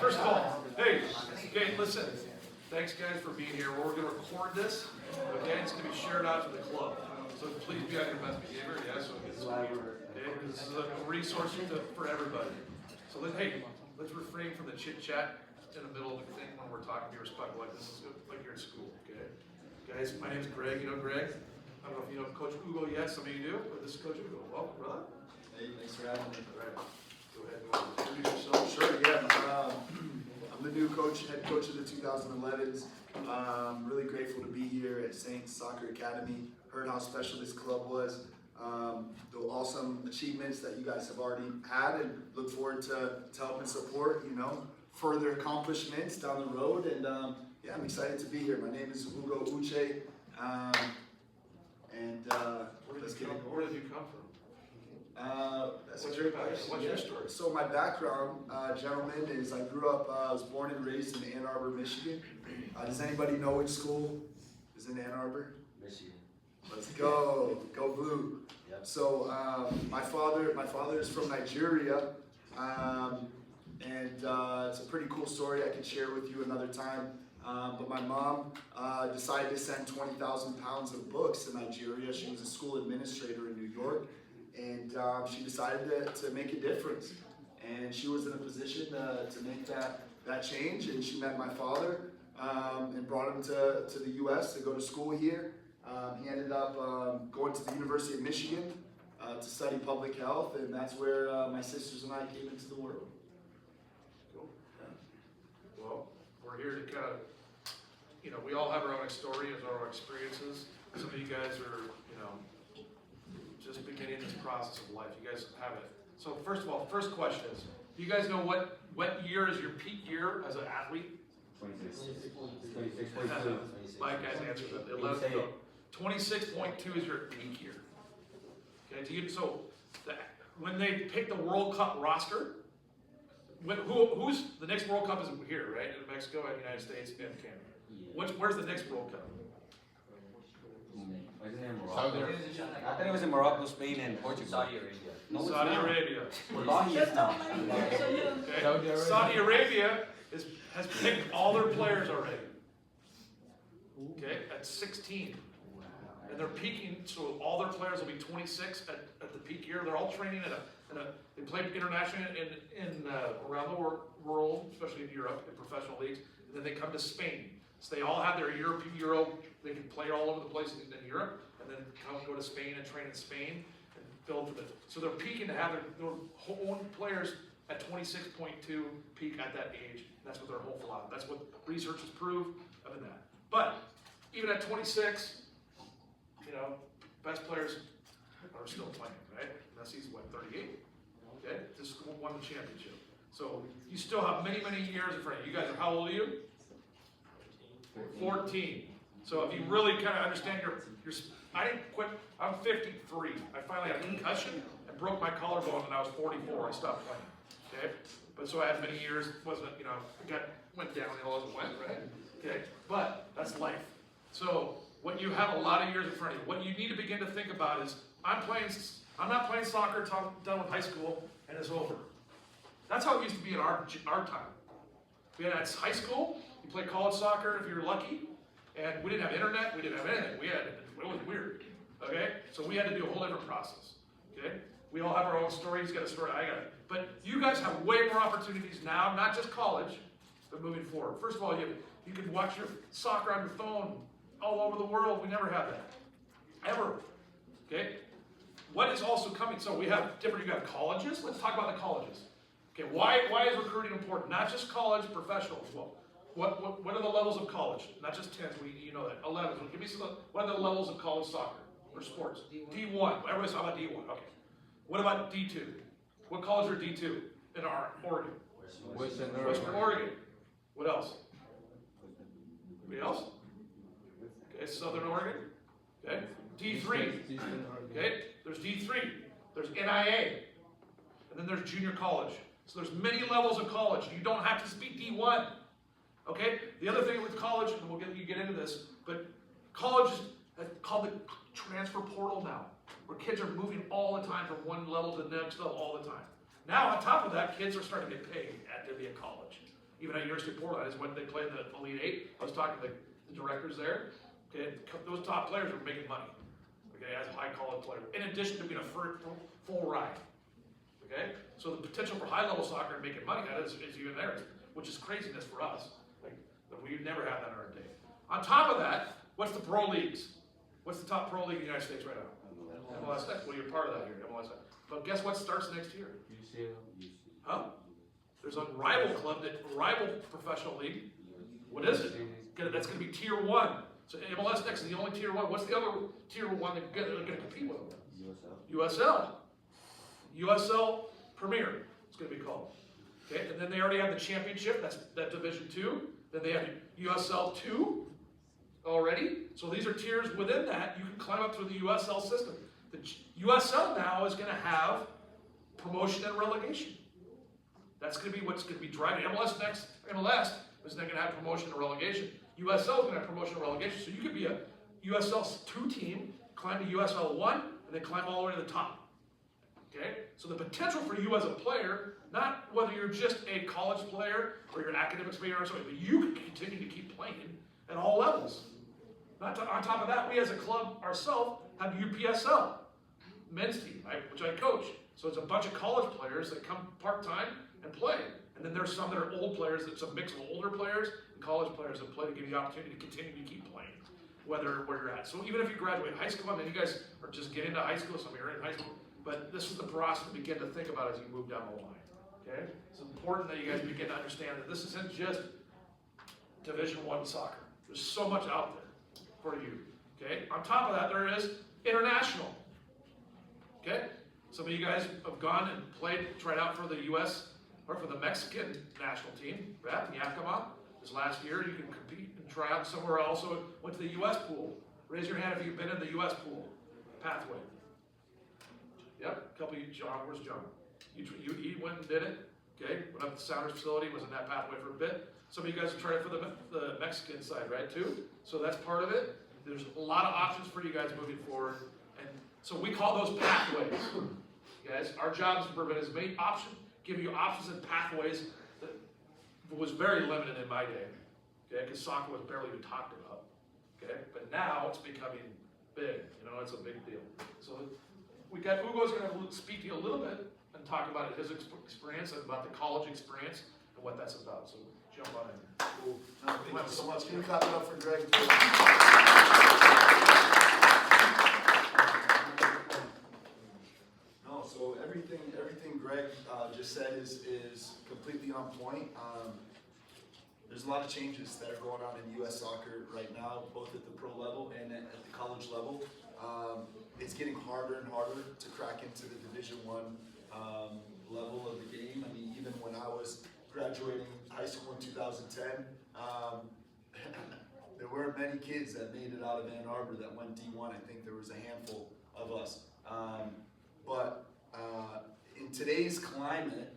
First of all, hey, okay, listen. Thanks, guys, for being here. We're going to record this. Okay, it's going to be shared out to the club. So please be on your best behavior. Yeah, so it's okay, because this is a resource for everybody. So let's refrain from the chit chat in the middle of the thing when we're talking. Be respectful, like this is like you're in school. Okay, guys, my name is Greg. You know Greg. I don't know if you know Coach Ugo yet. Some of you do, but this is Coach Ugo. Well, brother. Hey, thanks for having me. All right. Go ahead and introduce yourself. Sure, yeah. I'm the new head coach of the 2011s. Really grateful to be here at Saints Soccer Academy. Heard how special this club was. The awesome achievements that you guys have already had, and look forward to helping support, further accomplishments down the road. And yeah, I'm excited to be here. My name is Ugo Uche. Where did you come from? That's a great question. What's your story? So my background, gentlemen, is I grew up, I was born and raised in Ann Arbor, Michigan. Does anybody know which school is in Ann Arbor? Michigan. Let's go blue. Yep. So my father is from Nigeria, and it's a pretty cool story I can share with you another time. But my mom decided to send 20,000 pounds of books to Nigeria. She was a school administrator in New York, and she decided to make a difference. And she was in a position to make that change, and she met my father and brought him to the U.S. to go to school here. He ended up going to the University of Michigan to study public health, and that's where my sisters and I came into the world. Cool. Yeah. Well, we're here to kind of, we all have our own stories, our own experiences. Some of you guys are, just beginning this process of life. You guys have it. So first of all, first question is, do you guys know what year is your peak year as an athlete? 26. Mike guys answered that. 26.2 is your peak year. Okay, when they pick the World Cup roster, who's the next World Cup is here, right? In Mexico, and United States, and Canada. Where's the next World Cup? Wasn't it in Morocco? I thought it was in Morocco, Spain, and Portugal. Saudi Arabia. No, Saudi Arabia. Wallahi, it's not. Okay. Saudi Arabia has picked all their players already. Okay, at 16. And they're peaking, so all their players will be 26 at the peak year. They're all training they play internationally in around the world, especially in Europe, in professional leagues. And then they come to Spain. So they all have their Euro. They can play all over the place in Europe, and then go to Spain and train in Spain and build for the. So they're peaking to have their own players at 26.2 peak at that age. That's what their whole philosophy. That's what research has proved of that. But even at 26, best players are still playing, right? Messi's what, 38? Okay, just won the championship. So you still have many, many years in front of you. You guys are, how old are you? 14. So if you really kind of understand your I didn't quit, I'm 53. I finally had a concussion and broke my collarbone when I was 44. I stopped playing, okay? But so I had many years, went downhill as it went, right? Okay, but that's life. So when you have a lot of years in front of you, what you need to begin to think about is, I'm not playing soccer until I'm done with high school and it's over. That's how it used to be in our time. We had high school, you play college soccer if you're lucky, and we didn't have internet, we didn't have anything. It was weird, okay? So we had to do a whole different process, okay? We all have our own story. He's got a story, I got it. But you guys have way more opportunities now, not just college, but moving forward. First of all, you can watch your soccer on your phone all over the world. We never had that, ever, okay? What is also coming? So you have colleges. Let's talk about the colleges. Okay, why is recruiting important? Not just college, professional as well. What are the levels of college? Not just 10s, you know that. 11s. Well, give me what are the levels of college soccer or sports? D1. Everybody's talking about D1. Okay. What about D2? What college are D2 in Oregon? Western Oregon. What else? Anybody else? Okay, Southern Oregon. Okay. D3. Okay. There's D3. There's NIA. And then there's junior college. So there's many levels of college. You don't have to speak D1. Okay? The other thing with college, and you get into this, but college is called the transfer portal now, where kids are moving all the time from one level to the next level all the time. Now, on top of that, kids are starting to get paid after they're in college. even at University of Portland, is when they played the Elite Eight. I was talking to the directors there. Okay, those top players were making money. Okay, as high college players, in addition to being a full ride. Okay, so the potential for high level soccer and making money out of it is even there, which is craziness for us. Like we never had that in our day. On top of that, what's the pro leagues? What's the top pro league in the United States right now? MLS Next. Well, you're part of that here, MLS Next. But guess what starts next year? Huh? There's a rival club, rival professional league. What is it? That's going to be Tier 1. So MLS Next is the only Tier 1. What's the other Tier 1 that they're going to compete with? USL. USL Premier, it's going to be called. Okay, and then they already have the championship, that's that Division 2. Then they have USL 2 already. So these are tiers within that. You can climb up through the USL system. The USL now is going to have promotion and relegation. That's going to be what's going to be driving MLS Next. MLS is not going to have promotion and relegation. USL is going to have promotion and relegation. So you could be a USL 2 team, climb to USL 1, and then climb all the way to the top. Okay? So the potential for you as a player, not whether you're just a college player or you're an academics player or something, but you can continue to keep playing at all levels. On top of that, we as a club ourselves have UPSL, men's team, which I coach. So it's a bunch of college players that come part-time and play. And then there's some that are old players, it's a mix of older players and college players that play to give you the opportunity to continue to keep playing, where you're at. So even if you graduate high school, I mean, you guys are just getting into high school, some of you are in high school, but this is the process to begin to think about as you move down the line. Okay? It's important that you guys begin to understand that this isn't just Division I soccer. There's so much out there for you. Okay? On top of that, there is international. Okay? Some of you guys have gone and tried out for the U.S. or for the Mexican national team, Beth, Yakima. This last year, you can compete and try out somewhere else. So went to the U.S. pool. Raise your hand if you've been in the U.S. pool pathway. Yep, a couple of you, John, where's John? He went and did it, okay? Went up to the Sounders facility, was in that pathway for a bit. Some of you guys have tried it for the Mexican side, right, too? So that's part of it. There's a lot of options for you guys moving forward. And so we call those pathways. Guys, our job is to provide as many options, give you options and pathways that was very limited in my day, okay? Because soccer was barely even talked about, okay? But now it's becoming big, it's a big deal. So we got Ugo's going to speak to you a little bit and talk about his experience and about the college experience and what that's about. So jump on in. Cool. No, thank you so much. Can you clap it up for Greg? No, so everything Greg just said is completely on point. There's a lot of changes that are going on in U.S. soccer right now, both at the pro level and at the college level. It's getting harder and harder to crack into the Division I level of the game. I mean, even when I was graduating high school in 2010, there weren't many kids that made it out of Ann Arbor that went D1. I think there was a handful of us. But in today's climate,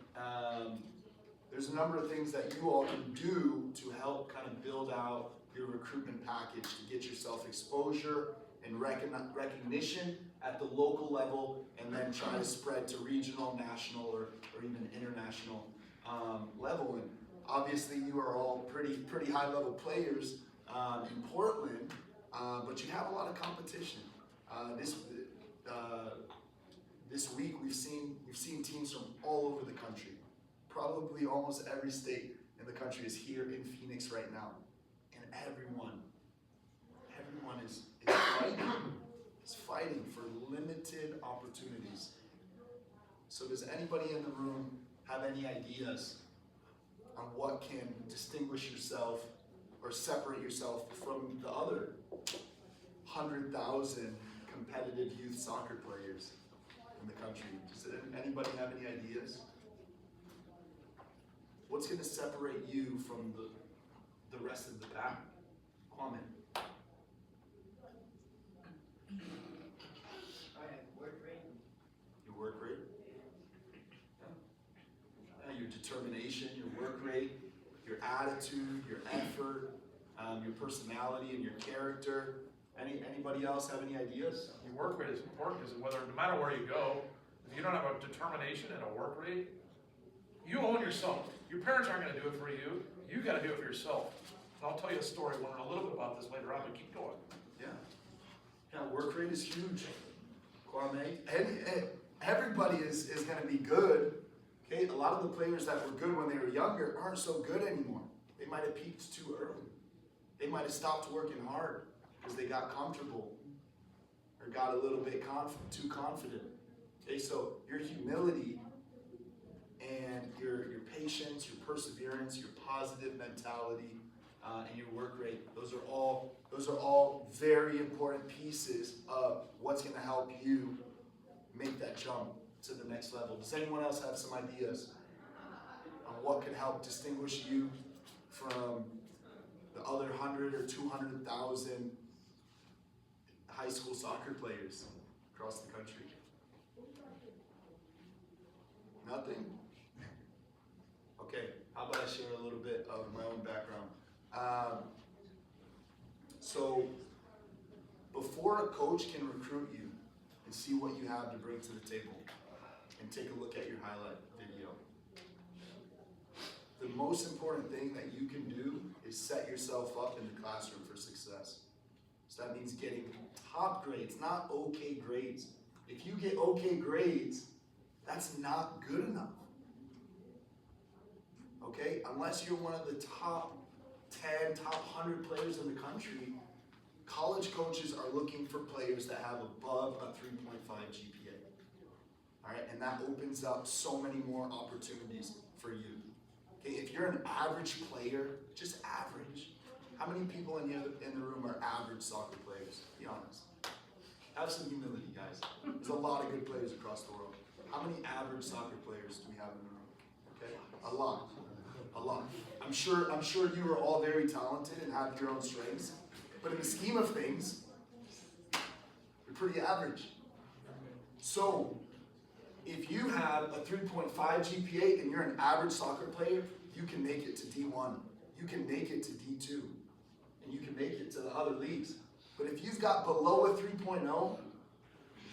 there's a number of things that you all can do to help kind of build out your recruitment package to get yourself exposure and recognition at the local level, and then try to spread to regional, national, or even international level. And obviously you are all pretty high level players in Portland, but you have a lot of competition. This week we've seen teams from all over the country. Probably almost every state in the country is here in Phoenix right now, and everyone is fighting for limited opportunities. So does anybody in the room have any ideas on what can distinguish yourself or separate yourself from the other 100,000 competitive youth soccer players in the country? Does anybody have any ideas? What's going to separate you from the rest of the pack? Kwame. Your work rate? Yeah. Your determination, your work rate, your attitude, your effort, your personality and your character. Anybody else have any ideas? Your work rate is important because no matter where you go, if you don't have a determination and a work rate, you own yourself. Your parents aren't gonna do it for you. You gotta do it for yourself. And I'll tell you a story, we'll learn a little bit about this later on, but keep going. Yeah. Yeah, work rate is huge. Kwame, and everybody is gonna be good. Okay, a lot of the players that were good when they were younger aren't so good anymore. They might have peaked too early. They might have stopped working hard because they got comfortable or got a little bit too confident. Okay, so your humility and your patience, your perseverance, your positive mentality, and your work rate, those are all very important pieces of what's going to help you make that jump to the next level. Does anyone else have some ideas on what could help distinguish you from the other 100 or 200,000 high school soccer players across the country? Nothing? Okay, how about I share a little bit of my own background? So, before a coach can recruit you and see what you have to bring to the table and take a look at your highlight video, the most important thing that you can do is set yourself up in the classroom for success. So that means getting top grades, not okay grades. If you get okay grades, that's not good enough. Okay? Unless you're one of the top 10, top 100 players in the country, college coaches are looking for players that have above a 3.5 GPA. All right? And that opens up so many more opportunities for you. Okay? If you're an average player, just average. How many people in the room are average soccer players? Be honest. Have some humility, guys. There's a lot of good players across the world. How many average soccer players do we have in the room? Okay? A lot. A lot. I'm sure you are all very talented and have your own strengths, but in the scheme of things, you're pretty average. So, if you have a 3.5 GPA and you're an average soccer player, you can make it to D1. You can make it to D2. And you can make it to the other leagues. But if you've got below a 3.0,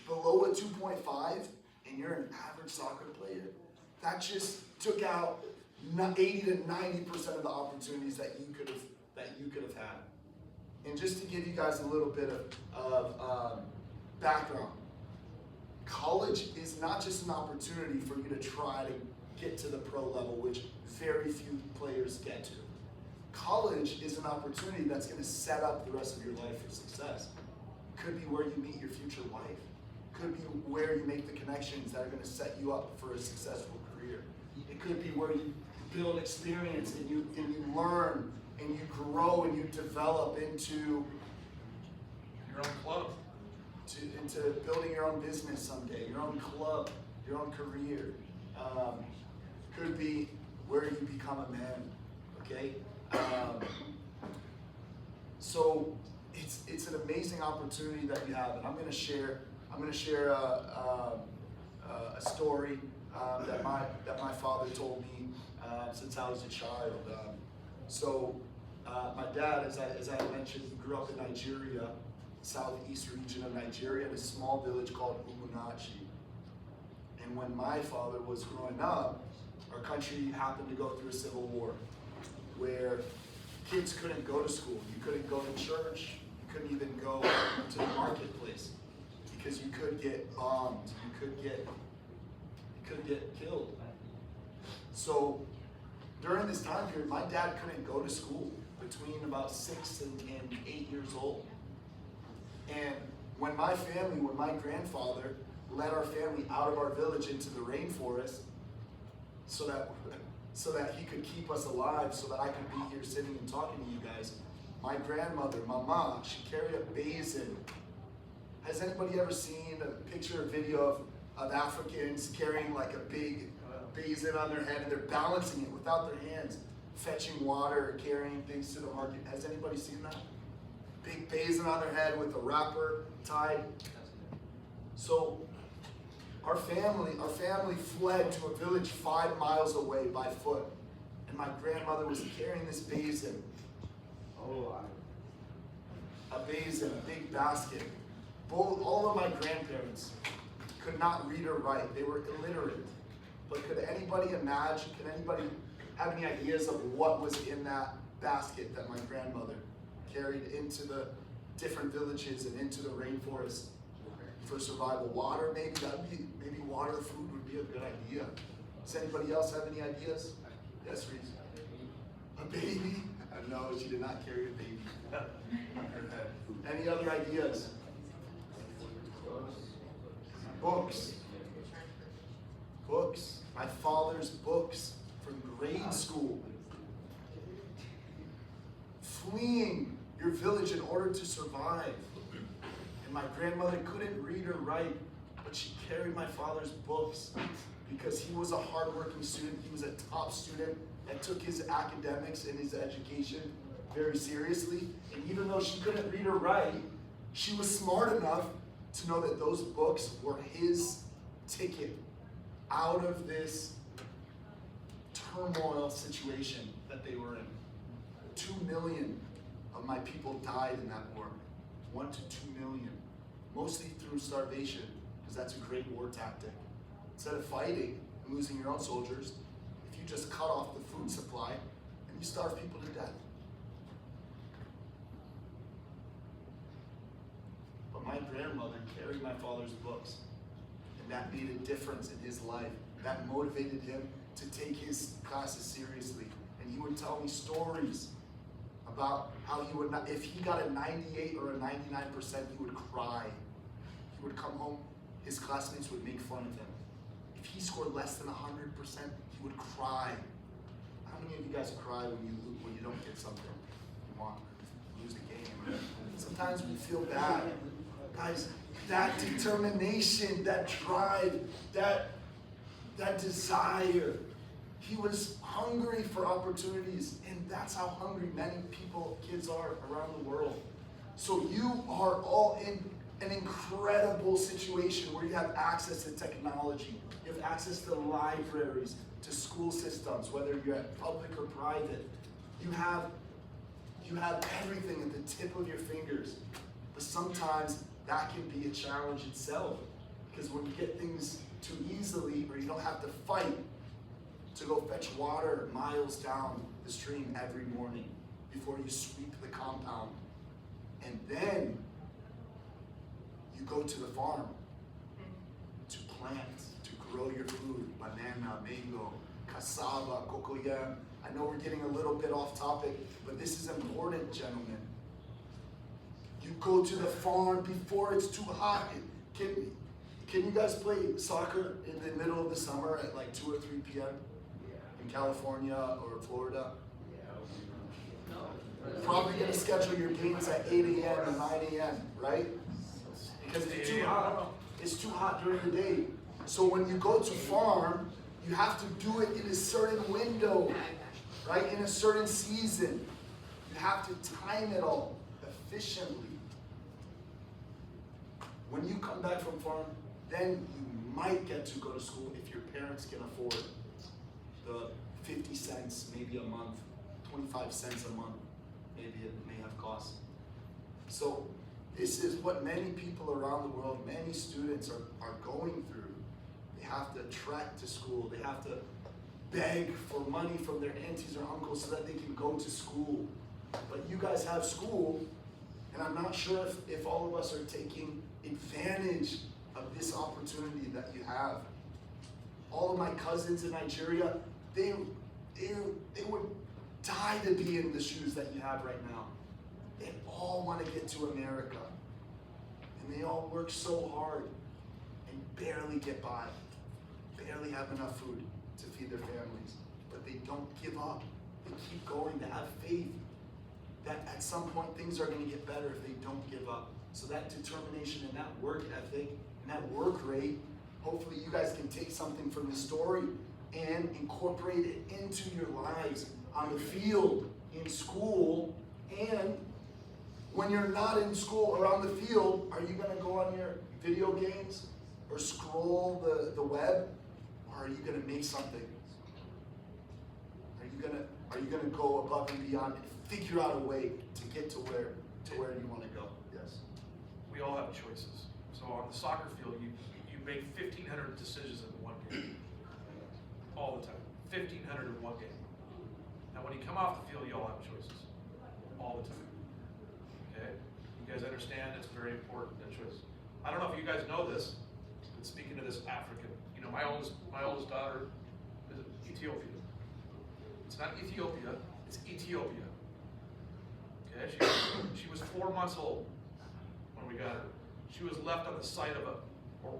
below a 2.5, and you're an average soccer player, that just took out 80 to 90% of the opportunities that you could have had. And just to give you guys a little bit of background, college is not just an opportunity for you to try to get to the pro level, which very few players get to. College is an opportunity that's going to set up the rest of your life for success. Could be where you meet your future wife. Could be where you make the connections that are going to set you up for a successful career. It could be where you build experience and you learn and you grow and you develop into Your own club. into building your own business someday, your own club, your own career. Could be where you become a man. Okay. So it's an amazing opportunity that you have, and I'm going to share a story that my father told me since I was a child. My dad, as I mentioned, grew up in Nigeria, southeast region of Nigeria, in a small village called Umunachi. And when my father was growing up, our country happened to go through a civil war, where kids couldn't go to school, you couldn't go to church, you couldn't even go to the marketplace because you could get bombed, you could get killed. So during this time period, my dad couldn't go to school between about 6 and 8 years old. And when my grandfather led our family out of our village into the rainforest so that he could keep us alive, so that I could be here sitting and talking to you guys, my grandmother, Mama, she carried a basin. Has anybody ever seen a picture or video of Africans carrying like a big basin on their head and they're balancing it without their hands, fetching water, carrying things to the market? Has anybody seen that? Big basin on their head with a wrapper tied. So our family fled to a village 5 miles away by foot. And my grandmother was carrying this basin. A basin, a big basket. All of my grandparents could not read or write. They were illiterate. But could anybody imagine, can anybody have any ideas of what was in that basket that my grandmother carried into the different villages and into the rainforest for survival? Water, maybe maybe water or food would be a good idea. Does anybody else have any ideas? Yes, Reese. A baby? No, she did not carry a baby. Any other ideas? Books. Books. My father's books from grade school. Fleeing your village in order to survive. And my grandmother couldn't read or write, but she carried my father's books because he was a hardworking student. He was a top student and took his academics and his education very seriously. And even though she couldn't read or write, she was smart enough to know that those books were his ticket out of this turmoil situation that they were in. 2 million of my people died in that war. 1 to 2 million. Mostly through starvation, because that's a great war tactic. Instead of fighting and losing your own soldiers, if you just cut off the food supply and you starve people to death. But my grandmother carried my father's books, and that made a difference in his life. That motivated him to take his classes seriously. And he would tell me stories about how he would not, if he got a 98 or a 99%, he would cry. He would come home, his classmates would make fun of him. If he scored less than 100%, he would cry. How many of you guys cry when you don't get something you want? Lose the game. Sometimes we feel bad. Guys, that determination, that drive, that desire. He was hungry for opportunities, and that's how hungry many kids are around the world. So you are all in an incredible situation where you have access to technology, you have access to libraries, to school systems, whether you're at public or private. You have everything at the tip of your fingers. But sometimes that can be a challenge itself, because when you get things too easily, or you don't have to fight to go fetch water miles down the stream every morning before you sweep the compound. And then you go to the farm to plant, to grow your food, banana, mango, cassava, cocoyam. I know we're getting a little bit off topic, but this is important, gentlemen. You go to the farm before it's too hot. Can you guys play soccer in the middle of the summer at like 2 or 3 p.m. in California or Florida? Probably gonna schedule your games at 8 a.m. and 9 a.m., right? Because it's too hot. It's too hot during the day. So when you go to farm, you have to do it in a certain window, right? In a certain season. You have to time it all efficiently. When you come back from farm, then you might get to go to school if your parents can afford the 50 cents maybe a month, 25 cents a month, maybe it may have cost. So this is what many people around the world, many students are going through. They have to trek to school, they have to beg for money from their aunties or uncles so that they can go to school. But you guys have school, and I'm not sure if all of us are taking advantage of this opportunity that you have. All of my cousins in Nigeria, they would die to be in the shoes that you have right now. They all want to get to America. And they all work so hard and barely get by, barely have enough food to feed their families. But they don't give up. They keep going. They have faith that at some point things are going to get better if they don't give up. So that determination and that work ethic and that work rate, hopefully you guys can take something from this story and incorporate it into your lives on the field, in school, and when you're not in school or on the field, are you going to go on your video games or scroll the web, or are you going to make something? Are you going to go above and beyond and figure out a way to get to where you want to go? Yes. We all have choices. So on the soccer field, you make 1,500 decisions in one game. All the time. 1,500 in one game. Now, when you come off the field, you all have choices, all the time. Okay? You guys understand it's very important, that choice. I don't know if you guys know this, but speaking to this African, you know, my oldest daughter is Ethiopia. It's not Ethiopia, it's Ethiopia. Okay? She was 4 months old when we got her. She was left on the side of a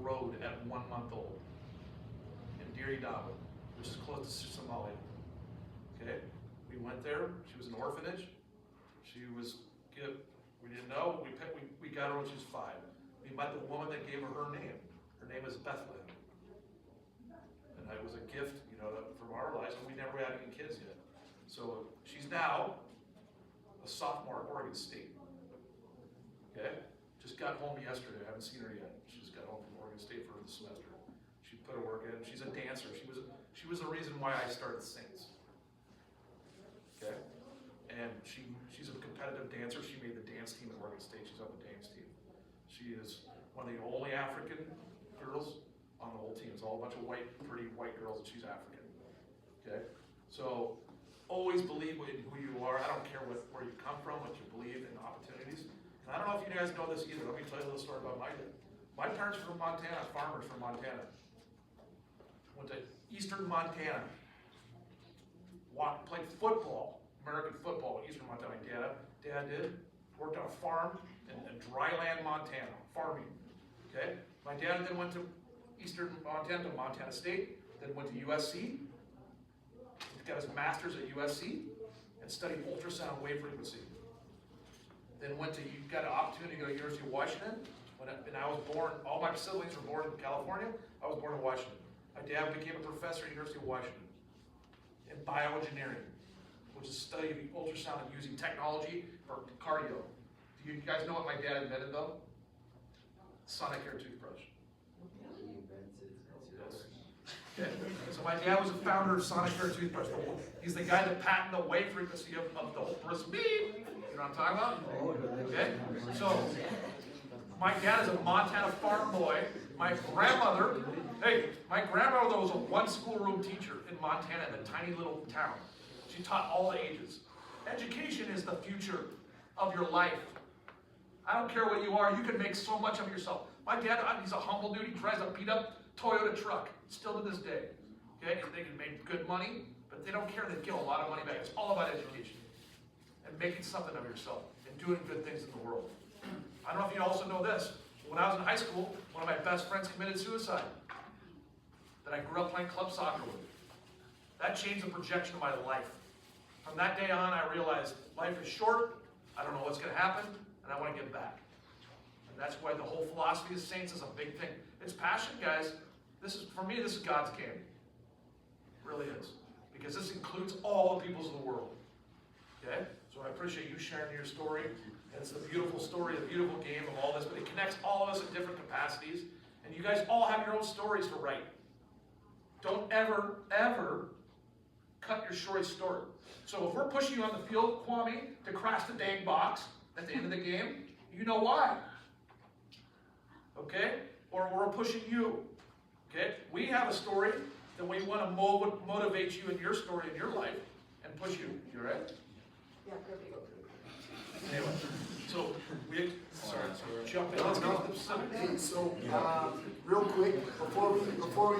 road at 1 month old in Diridaba, which is close to Somalia. Okay? We went there. She was an orphanage. She was, we didn't know. We got her when she was 5. We met the woman that gave her name. Her name is Bethlehem. And it was a gift, you know, from our lives, and we never had any kids yet. So she's now a sophomore at Oregon State. Okay? Just got home yesterday. I haven't seen her yet. She just got home from Oregon State for the semester. She put her work in. She's a dancer. She was the reason why I started Saints. Okay? And she's a competitive dancer. She made the dance team at Oregon State. She's on the dance team. She is one of the only African girls on the whole team. It's all a bunch of pretty white girls, and she's African. Okay? So always believe in who you are. I don't care where you come from, what you believe in, opportunities. And I don't know if you guys know this either. Let me tell you a little story about my dad. My parents are from Montana, farmers from Montana. Went to eastern Montana. Played football, American football in eastern Montana. My dad did. Worked on a farm in dryland Montana, farming. Okay? My dad then went to eastern Montana, to Montana State, then went to USC. He got his master's at USC and studied ultrasound and wave frequency. Then got an opportunity to go to the University of Washington. And I was born, all my siblings were born in California. I was born in Washington. My dad became a professor at the University of Washington in bioengineering, which is study of the ultrasound and using technology for cardio. Do you guys know what my dad invented though? Sonicare toothbrush. Yes. Okay. So my dad was the founder of Sonicare toothbrush. He's the guy that patented the wave frequency of the whole person. Beep. You know what I'm talking about? Okay? So my dad is a Montana farm boy. My grandmother was a one schoolroom teacher in Montana in a tiny little town. She taught all the ages. Education is the future of your life. I don't care what you are, you can make so much of yourself. My dad, he's a humble dude. He drives a beat up Toyota truck, still to this day. Okay? They can make good money, but they don't care. They get a lot of money back. It's all about education and making something of yourself and doing good things in the world. I don't know if you also know this. When I was in high school, one of my best friends committed suicide that I grew up playing club soccer with. That changed the projection of my life. From that day on, I realized life is short, I don't know what's going to happen, and I want to give back. And that's why the whole philosophy of Saints is a big thing. It's passion, guys. For me, this is God's candy. It really is. Because this includes all the peoples of the world. Okay? So I appreciate you sharing your story. And it's a beautiful story, a beautiful game of all this, but it connects all of us in different capacities. And you guys all have your own stories to write. Don't ever, ever cut your story short. So if we're pushing you on the field, Kwame, to crash the dang box at the end of the game, you know why. Okay? Or we're pushing you. Okay? We have a story that we want to motivate you in your story in your life and push you. You all right? Yeah, perfect. Anyway, so jump in. Let's go to the specific. Hey, so real quick, before we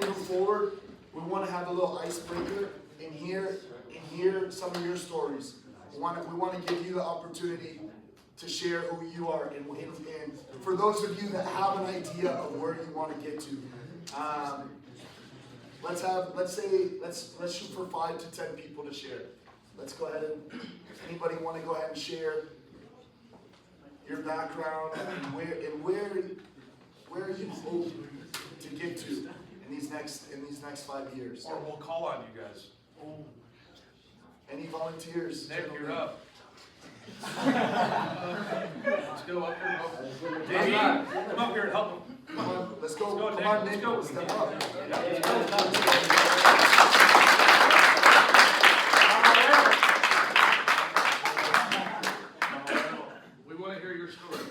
move forward, we want to have a little icebreaker and hear some of your stories. We want to give you the opportunity to share who you are, and for those of you that have an idea of where you want to get to, let's shoot for 5 to 10 people to share. Let's go ahead and anybody want to go ahead and share your background and where you hope to get to in these next 5 years. Or we'll call on you guys. Any volunteers? Nick, you're up. Let's go up here. Davey, come up here and help him. Come on, let's go. Let's go, Come on, Nick. Nick. Let's go. Step up. We want to hear your story.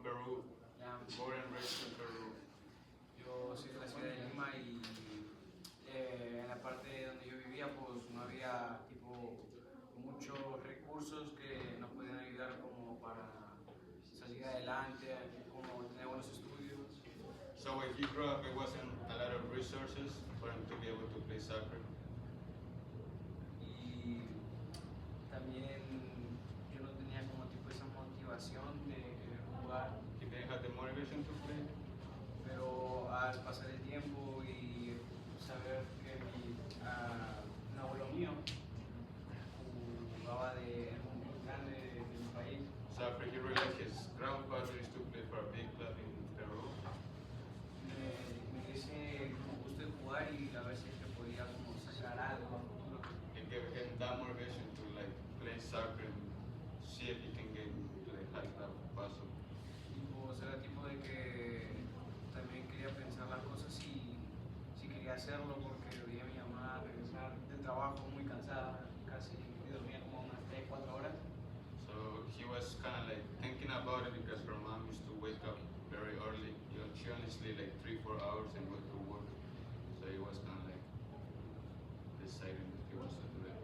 Peru, Ya, born and raised in Peru. yo soy de la ciudad de Lima y en la parte donde yo vivía pues no había tipo muchos recursos que nos podían ayudar como para salir adelante, como tener buenos estudios. So when he grew up, it wasn't a lot of resources for him to be able to play soccer. Y también yo no tenía como tipo esa motivación de querer jugar, He didn't have the motivation to play. pero al pasar el tiempo y saber que un abuelo mío jugaba en un club grande de mi país, So after he realized his grandfather used to play for a big club in Peru, me dice como gusto de jugar y a ver si es que podía como sacar algo a futuro. it gave him that motivation to like play soccer and see if he can get to the highest level possible. Tipo, o sea, tipo de que también quería pensar las cosas si quería hacerlo porque veía a mi mamá regresar del trabajo muy cansada, casi dormía como unas 3, 4 horas. So he was kind of like thinking about it because her mom used to wake up very early. You know, she only sleep like 3-4 hours and go to work. So he was kind of like deciding if he wants to do it.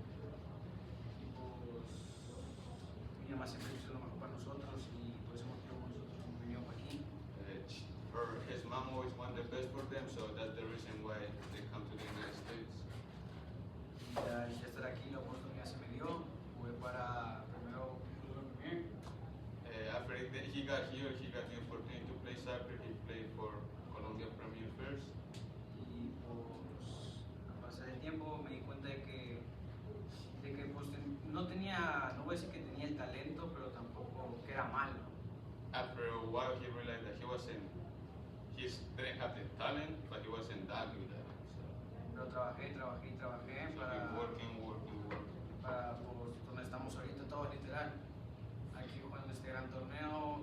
Y pues mi mamá siempre hizo lo mejor para nosotros y por ese motivo nosotros hemos venido para aquí. His mom always wanted the best for them, so that's the reason why they come to the United States. Y al ya estar aquí la oportunidad se me dio, jugué para primero Club Premier. After he got here, he got the opportunity to play soccer. He played for Colombia Premier first. Y pues al pasar el tiempo me di cuenta de que pues no tenía, no voy a decir que tenía el talento, pero tampoco que era malo. After a while, he realized that he didn't have the talent, but he wasn't that good at it. So, Pero trabajé so para, he working. para pues, donde estamos ahorita todos literal. Aquí jugando este gran torneo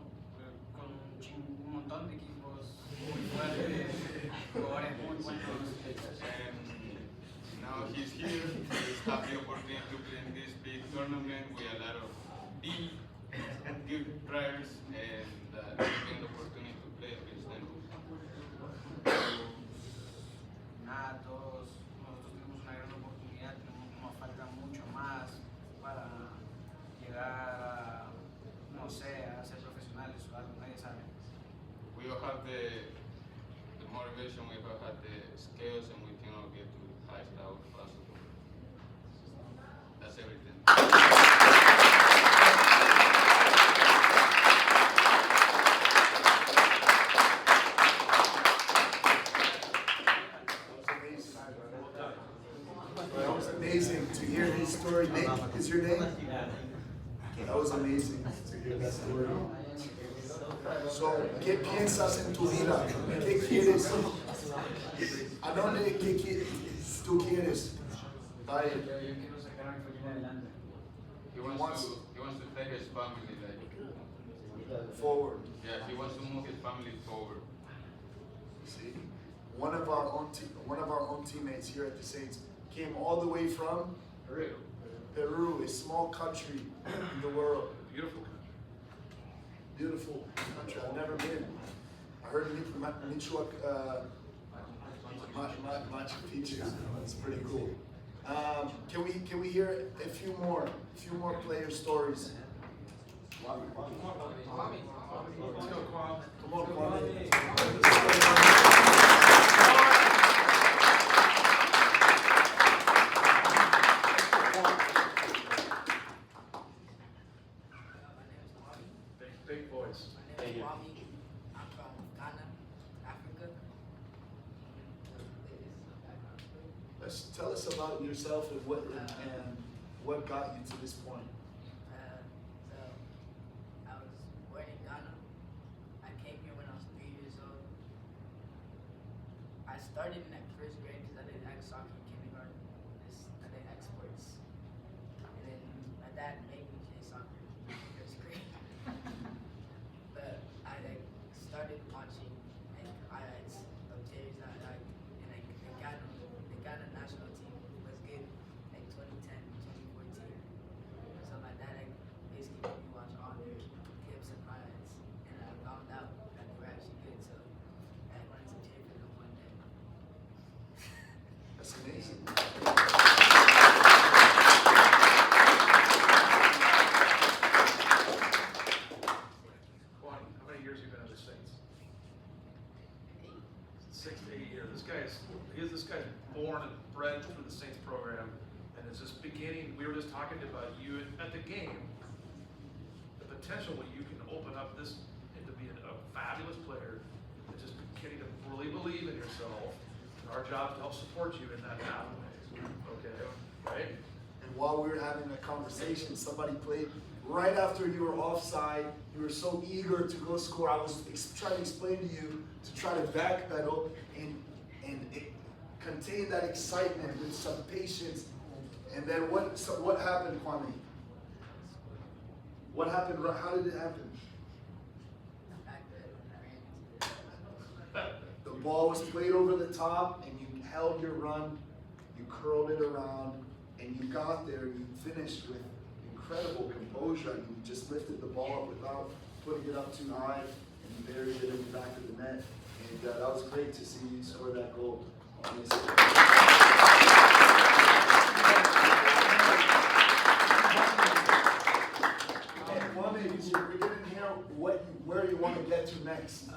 con un montón de equipos muy fuertes, jugadores muy buenos. And now he's here. He's have the opportunity to play in this big tournament with a lot of big good players, and getting the opportunity to play against them. Nada, todos nosotros tenemos una gran oportunidad, nos falta mucho más para llegar a, no sé, a ser profesionales o algo, nadie sabe. We all have the motivation, we all have the skills, and we can all get to the highest level possible. That's everything. That was amazing to hear his story. Nick is your name? That was amazing to hear that story. So, ¿qué piensas en tu vida? ¿Qué quieres? ¿A dónde tú quieres? Ay, Yo quiero sacar a mi familia adelante. He wants to take his family like forward. he wants to move his family forward. See, one of our own teammates here at the Saints came all the way from Peru, a small country in the world. Beautiful country. Beautiful country. I've never been. I heard Machu Picchu. It's pretty cool. Can we hear a few more player stories? Let's go, Kwame. Come on, Kwame. Big voice. My name is Kwame. I'm from Ghana, Africa. Tell us about yourself and what got you to this point. So, I was born in Ghana. I came here when I was 3 years old. I started in like first grade because I did soccer in kindergarten. I did sports. And then my dad made me play soccer in first grade. But I started watching highlights of players that the Ghana national team was good like 2010, 2014. So my dad basically made me watch all their clips and highlights, and I found this guy's born and bred through the Saints program, and it's just beginning. We were just talking about you at the game, the potential when you can open up this into being a fabulous player, and just beginning to really believe in yourself. And our job is to help support you in that pathway. Okay, right? And while we were having a conversation, somebody played right after you were offside. You were so eager to go score. I was trying to explain to you to try to backpedal and contain that excitement with some patience. And then what happened, Kwame? What happened? How did it happen? The ball was played over the top, and you held your run. You curled it around, and you got there. You finished with incredible composure. I mean, you just lifted the ball up without putting it up too high, and you buried it in the back of the net. And that was great to see you score that goal. Kwame, we didn't hear where you want to get to next.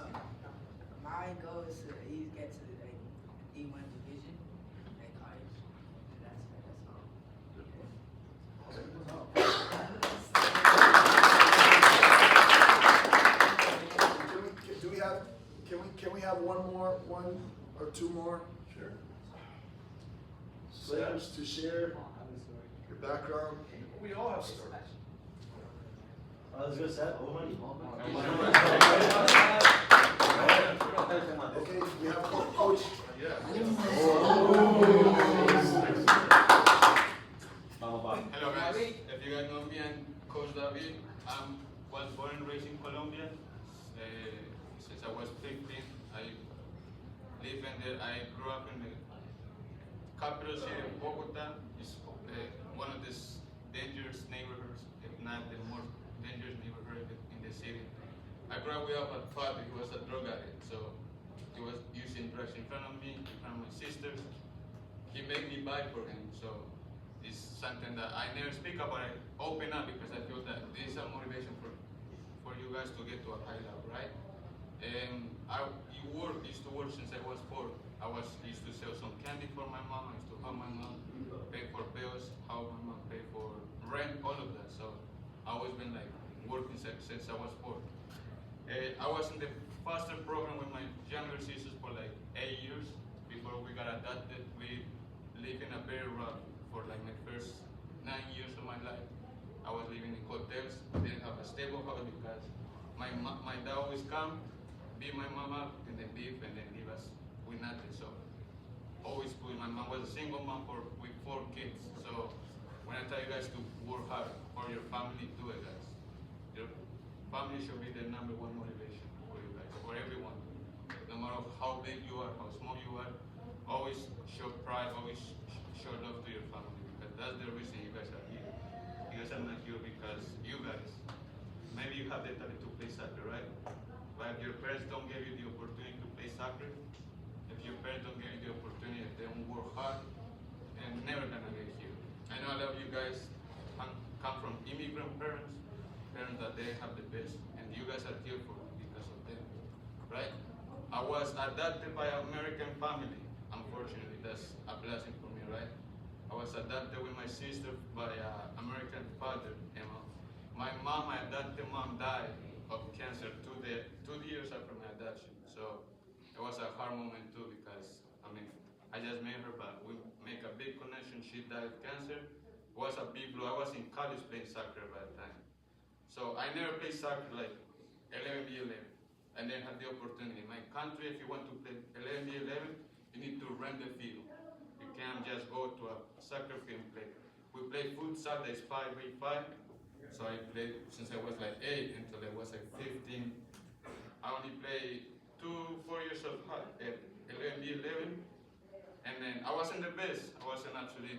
My goal is to at least get to like D1 division at college. Can we have one or two more? Sure. Players to share your background. We all have stories. Let's go set. Oh, money. Okay, we have Coach. Yeah. Hello guys, if you guys know me, I'm Coach David. I was born and raised in Colombia. Since I was 15, I live in there. I grew up in the capital city of Bogota. It's one of the dangerous neighborhoods, if not the most dangerous neighborhood in the city. I grew up with a father. He was a drug addict, so he was using drugs in front of me, in front of my sisters. He made me buy for him, so it's something that I never speak about. I open up because I feel that this is a motivation for you guys to get to a high level, right? And I used to work since I was 4. I used to sell some candy for my mom. I used to help my mom pay for bills, help my mom pay for rent, all of that. So I always been like working since I was 4. I was in the foster program with my younger sisters for like 8 years before we got adopted. We lived in a very rough for like my first 9 years of my life. I was living in hotels. I didn't have a stable house because my dad always come, beat my mom up, and then leave, and then leave us with nothing. So always put. My mom was a single mom with 4 kids. So when I tell you guys to work hard for your family, do it, guys. Your family should be the #1 motivation for you guys, for everyone. No matter how big you are, how small you are, always show pride, always show love to your family, because that's the reason you guys are here. You guys are not here because you guys, maybe you have the talent to play soccer, right? But if your parents don't give you the opportunity to play soccer, if your parents don't give you the opportunity, if they don't work hard, they're never gonna get here. I know a lot of you guys come from immigrant parents that they have the best, and you guys are here for because of them, right? I was adopted by an American family. Unfortunately, that's a blessing for me, right? I was adopted with my sister by an American father. And my adopted mom died of cancer 2 years after my adoption. So it was a hard moment too, because I just met her, but we make a big connection. She died of cancer. It was a big blow. I was in college playing soccer by the time. So I never played soccer like 11v11. I never had the opportunity. In my country, if you want to play 11v11, you need to rent the field. You can't just go to a soccer field and play. We play futsal, that's 5v5. So I played since I was like 8 until I was like 15. I only played 4 years of 11v11. And then I wasn't the best. I wasn't actually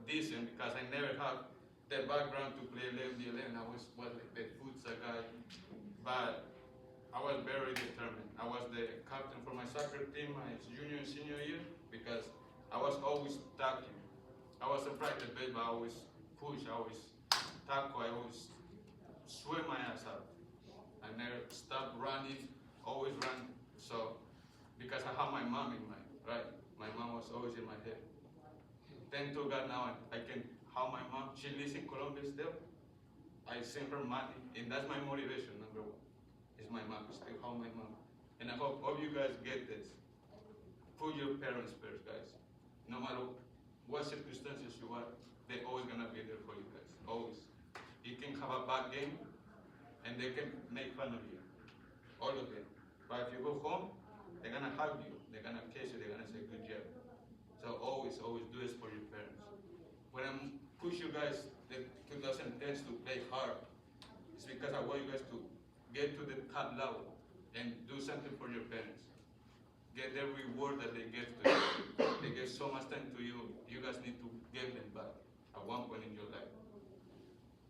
decent because I never had the background to play 11v11. I was like the futsal guy. But I was very determined. I was the captain for my soccer team my junior and senior year because I was always tackling. I wasn't practice best, but I always push, I always tackle, I always swim my ass out. I never stopped running, always run. So because I have my mom in my to God now, I can, how my mom, she lives in Colombia still. I send her money, and that's my motivation, number one. Is my mom, still how my mom. And I hope all you guys get this. Put your parents first, guys. No matter what circumstances you are, they're always gonna be there for you guys, always. You can have a bad game, and they can make fun of you, all of them. But if you go home, they're gonna hug you, they're gonna kiss you, they're gonna say good job. So always, always do this for your parents. When I push you guys the 2010s to play hard, it's because I want you guys to get to the top level and do something for your parents. Get the reward that they give to you. They give so much time to you, you guys need to give them back at one point in your life.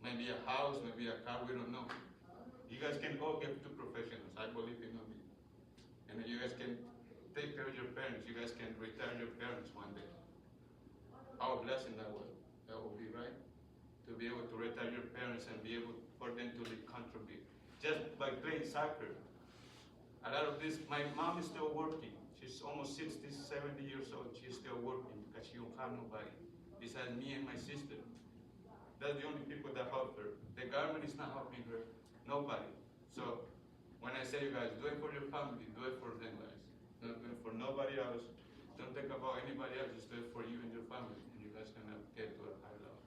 Maybe a house, maybe a car, we don't know. You guys can all get to professionals, I believe in me. And you guys can take care of your parents, you guys can retire your parents one day. Our blessing that would be right. To be able to retire your parents and be able for them to contribute. Just by playing soccer. A lot of this, my mom is still working. She's almost 60, 70 years old. She's still working because she don't have nobody besides me and my sister. That's the only people that help her. The government is not helping her. Nobody. So when I say you guys, do it for your family, do it for them, guys. Don't do it for nobody else. Don't think about anybody else. Just do it for you and your family, and you guys gonna get to a high level.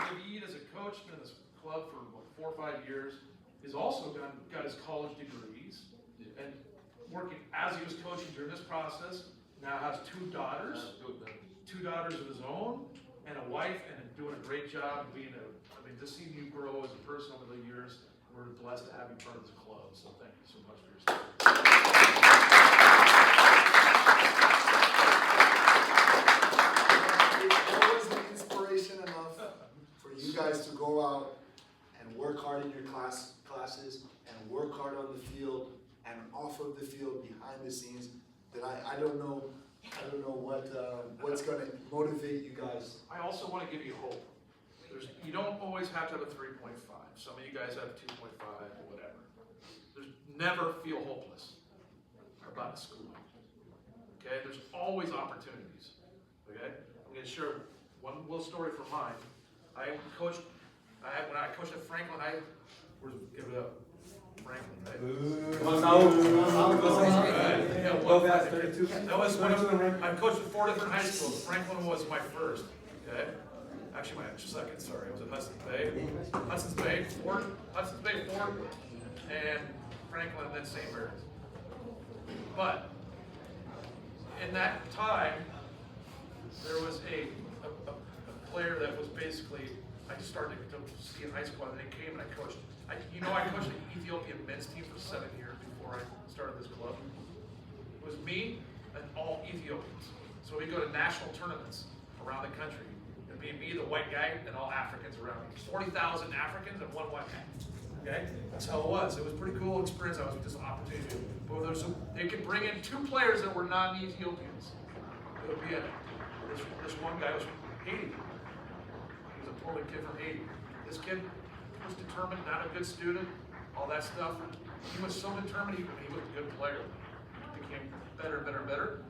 David, as a coach in this club for about 4 or 5 years, has also got his college degrees, and working as he was coaching during this process, now has 2 daughters, 2 daughters of his own, and a wife, and doing a great job being just seeing you grow as a person over the years. We're blessed to have you part of this club, so thank you so much for your story. It wasn't inspiration enough for you guys to go out and work hard in your classes and work hard on the field and off of the field, behind the scenes. That I don't know what's going to motivate you guys. I also want to give you hope. You don't always have to have a 3.5. Some of you guys have 2.5 or whatever. Never feel hopeless about school. Okay? There's always opportunities. Okay? I'm going to share one little story from mine. When I coached at Franklin, give it up. Franklin, right? That was when I coached at 4 different high schools. Franklin was my first. Okay? Actually, my second, sorry. I was at Hudson's Bay, Fort, and Franklin, and then St. Mary's. But in that time, there was a player that was basically, I started to see in high school, and they came and I coached. I coached the Ethiopian men's team for 7 years before I started this club. It was me and all Ethiopians. So we go to national tournaments around the country. It'd be me, the white guy, and all Africans around me. 40,000 Africans and 1 white guy. Okay? That's how it was. It was a pretty cool experience. I was just an opportunity. But they could bring in 2 players that were non-Ethiopians. It would be this one guy was from Haiti. He was a Portland kid from Haiti. This kid was determined, not a good student, all that stuff. He was so determined, he was a good player. He became better and better and better.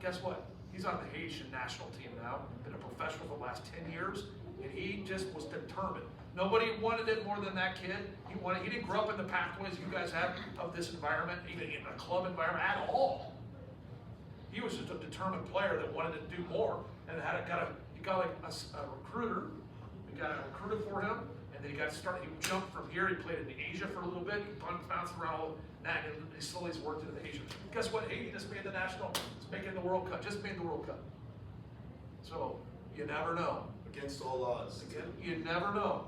Guess what? He's on the Haitian national team now, been a professional for the last 10 years, and he just was determined. Nobody wanted it more than that kid. He didn't grow up in the pathways you guys have of this environment, even in a club environment at all. He was just a determined player that wanted to do more, and he got like a recruiter. We got a recruiter for him, and then he got started. He jumped from here. He played in Asia for a little bit. He bounced around all that, and he slowly worked into Asia. Guess what? Haiti just made the national. It's making the World Cup. Just made the World Cup. So you never know. Against all odds. Again, you never know.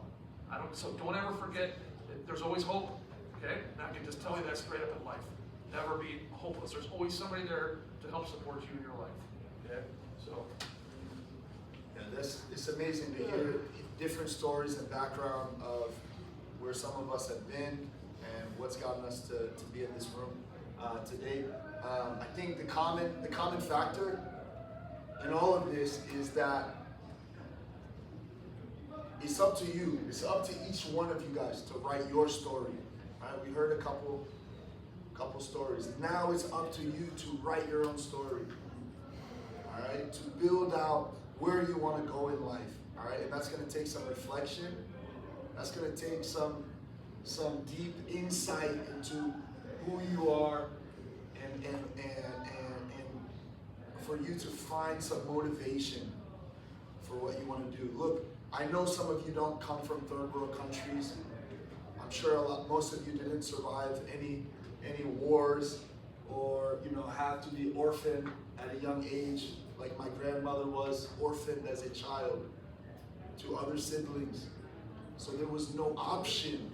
So don't ever forget that there's always hope. Okay? And I can just tell you that straight up in life. Never be hopeless. There's always somebody there to help support you in your life. Okay? So. Yeah, it's amazing to hear different stories and background of where some of us have been and what's gotten us to be in this room today. I think the common factor in all of this is that it's up to you. It's up to each one of you guys to write your story. Alright, we heard a couple stories. Now it's up to you to write your own story. Alright, to build out where you want to go in life. Alright, and that's going to take some reflection. That's going to take some deep insight into who you are and for you to find some motivation for what you want to do. Look, I know some of you don't come from third world countries. I'm sure most of you didn't survive any wars or have to be orphaned at a young age, like my grandmother was orphaned as a child to other siblings. So there was no option.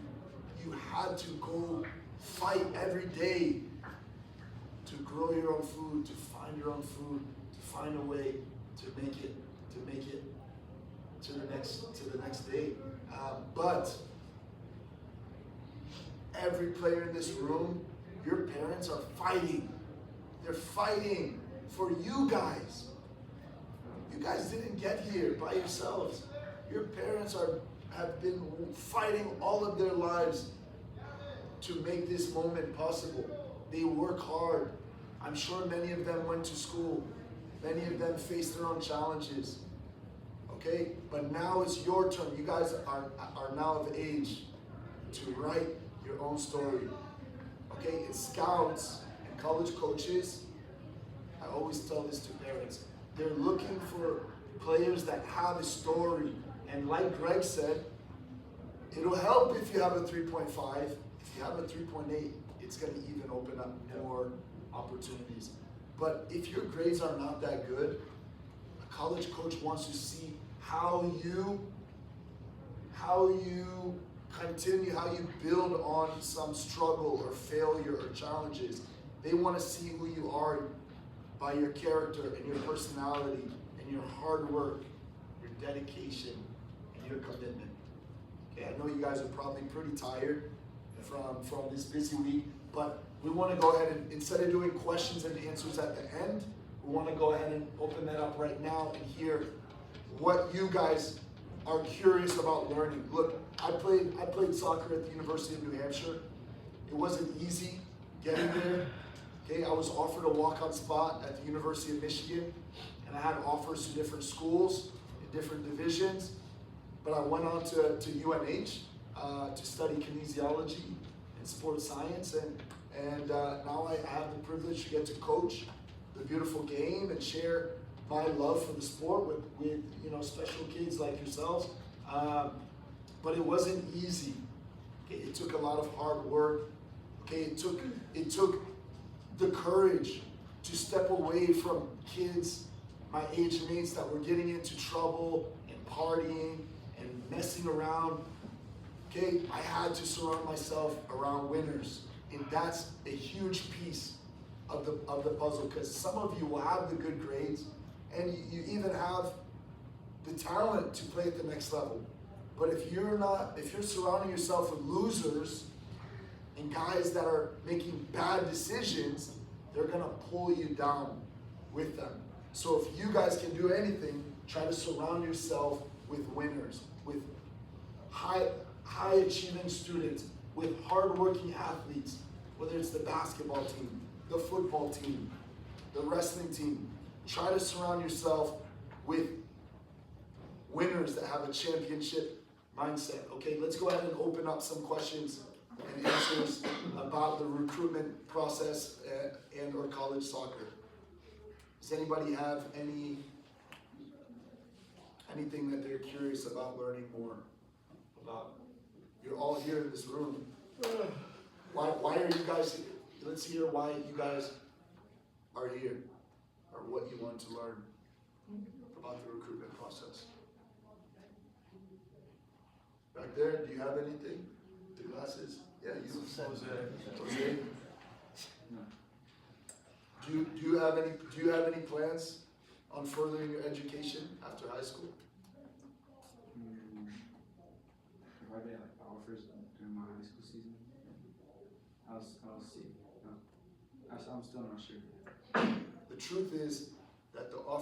You had to go fight every day to grow your own food, to find your own food, to find a way to make it to the next day. But every player in this room, your parents are fighting. They're fighting for you guys. You guys didn't get here by yourselves. Your parents have been fighting all of their lives to make this moment possible. They work hard. I'm sure many of them went to school. Many of them faced their own challenges. Okay? But now it's your turn. You guys are now of age to write your own story. Okay? And scouts and college coaches, I always tell this to parents, they're looking for players that have a story. And like Greg said, it'll help if you have a 3.5. If you have a 3.8, it's going to even open up more opportunities. But if your grades are not that good, a college coach wants to see how you continue, how you build on some struggle or failure or challenges. They want to see who you are by your character and your personality and your hard work, your dedication, and your commitment. Okay, I know you guys are probably pretty tired from this busy week, but we want to go ahead and, instead of doing questions and answers at the end, we want to go ahead and open that up right now and hear what you guys are curious about learning. Look, I played soccer at the University of New Hampshire. It wasn't easy getting there. Okay, I was offered a walk-on spot at the University of Michigan, and I had offers to different schools in different divisions, but I went on to UNH to study kinesiology and sports science, and now I have the privilege to get to coach the beautiful game and share my love for the sport with special kids like yourselves. But it wasn't easy. Okay, it took a lot of hard work. Okay, it took the courage to step away from kids, my age mates that were getting into trouble and partying and messing around. Okay, I had to surround myself around winners, and that's a huge piece of the puzzle, because some of you will have the good grades and you even have the talent to play at the next level. But if you're surrounding yourself with losers and guys that are making bad decisions, they're gonna pull you down with them. So if you guys can do anything, try to surround yourself with winners, with high achieving students, with hardworking athletes, whether it's the basketball team, the football team, the wrestling team. Try to surround yourself with winners that have a championship mindset. Okay, let's go ahead and open up some questions and answers about the recruitment process and or college soccer. Does anybody have anything that they're curious about learning more about? You're all here in this room. Why are you guys here? Let's hear why you guys are here, or what you want to learn about the recruitment process. Back there, do you have anything? The glasses? Yeah, you. Jose. Do you have any plans on furthering your education after high school? Probably like offers during my high school season. I'll see. I'm still not sure. The truth is that the offer